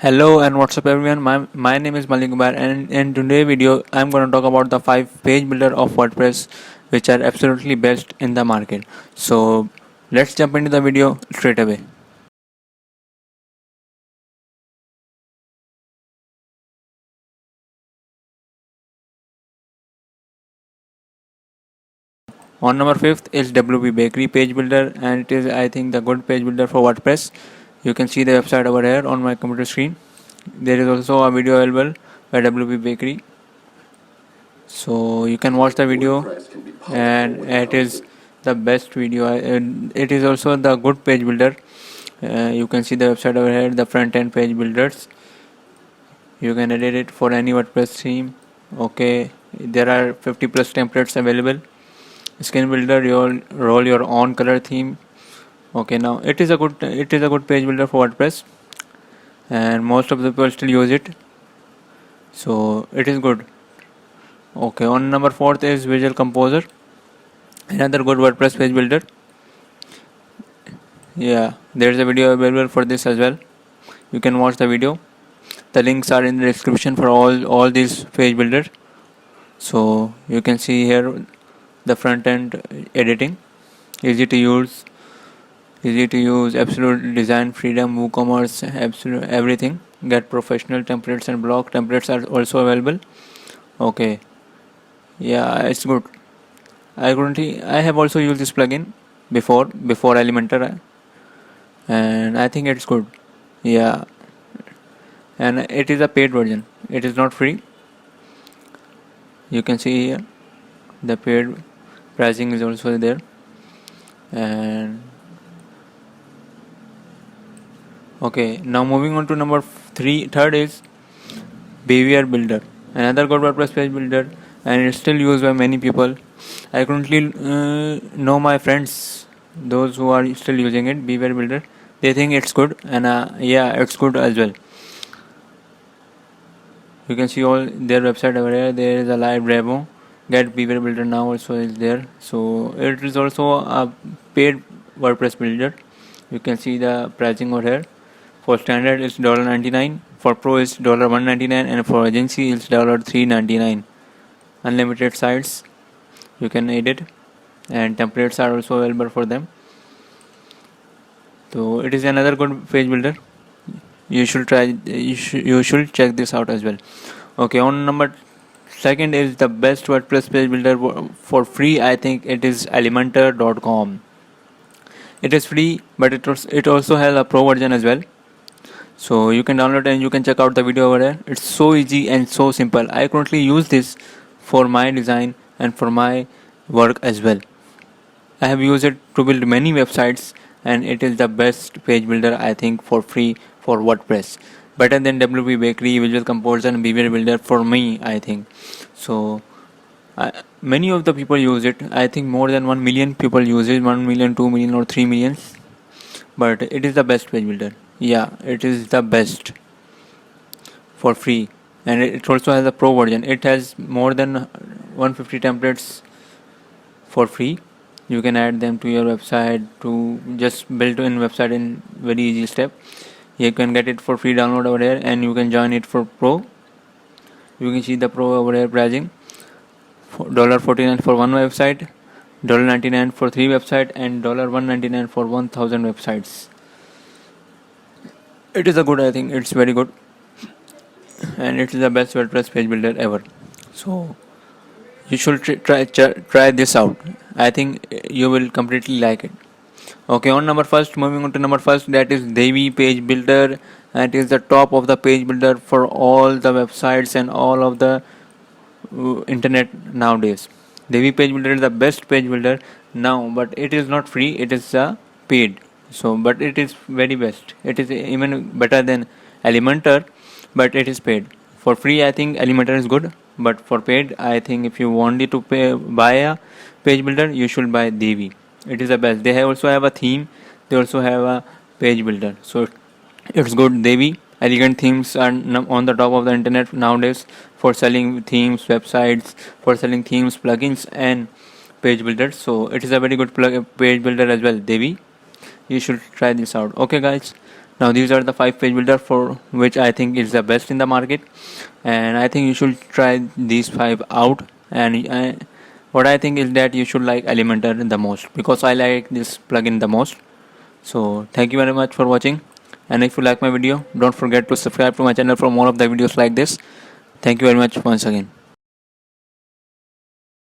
Hello and what's up everyone, my name is Malik Umair and in today's video I'm going to talk about the 5 page builder of WordPress which are absolutely best in the market. So let's jump into the video straight away. On number 5th is WP Bakery page builder, and it is I think the good page builder for WordPress. You can see the website over here on my computer screen. There is also a video available by WP Bakery, so you can watch the video and it is the best video. It is also the good page builder. You can see the website over here, the front end page builders. You can edit it for any WordPress theme. Okay, there are 50 plus templates available. Skin builder, you roll your own color theme. Okay, now it is a good page builder for WordPress, and most of the people still use it, so it is good. Okay, on number 4th is Visual Composer, another good WordPress page builder. Yeah, there is a video available for this as well. You can watch the video. The links are in the description for all these page builders. So you can see here the front end editing, easy to use, absolute design freedom, WooCommerce, absolute everything. Get professional templates and block templates are also available. Okay, yeah, it's good. I have also used this plugin before Elementor, and I think it's good. Yeah, and it is a paid version. It is not free. You can see here the paid pricing is also there. And okay, now moving on to number third is Behavior Builder, another good WordPress page builder, and it's still used by many people. I currently know my friends, those who are still using it, Behavior Builder. They think it's good, and yeah, it's good as well. You can see all their website over here. There is a live demo. Get Behavior Builder now also is there. So it is also a paid WordPress builder. You can see the pricing over here. For standard it's $99, for pro is $199, and for agency it's $399. Unlimited sites you can edit, and templates are also available for them. So it is another good page builder. You should try. You should check this out as well. Okay, on number second is the best WordPress page builder for free. I think it is Elementor.com. It is free, but it also has a pro version as well. So you can download and you can check out the video over there. It's so easy and so simple. I currently use this for my design and for my work as well. I have used it to build many websites, and it is the best page builder I think for free for WordPress. Better than WP Bakery, Visual Composer, and Behavior Builder for me, I think. So many of the people use it. I think more than 1 million people use it, 1 million, 2 million, or 3 million. But it is the best page builder. Yeah, it is the best for free, and it also has a pro version. It has more than 150 templates for free. You can add them to your website to just build in website in very easy step. You can get it for free download over here, and you can join it for pro. You can see the pro over here pricing. $49 for one website, $99 for 3 websites, and $199 for 1000 websites. It is a good, I think it's very good, and it is the best WordPress page builder ever. So you should try this out. I think you will completely like it. Okay, moving on to number first, that is Divi page builder, and it is the top of the page builder for all the websites and all of the internet nowadays. Divi page builder is the best page builder now, but it is not free. It is paid. So, but it is very best. It is even better than Elementor, but it is paid. For free, I think Elementor is good, but for paid, I think if you wanted to buy a page builder, you should buy Divi. It is the best. They also have a theme. They also have a page builder. So it's good. Divi. Elegant themes are on the top of the internet nowadays for selling themes, websites, for selling themes, plugins, and page builders. So it is a very good page builder as well, Divi. You should try this out. Okay, guys. Now these are the 5 page builder for which I think is the best in the market, and I think you should try these 5 out. And what I think is that you should like Elementor the most, because I like this plugin the most. So thank you very much for watching, and if you like my video, don't forget to subscribe to my channel for more of the videos like this. Thank you very much once again.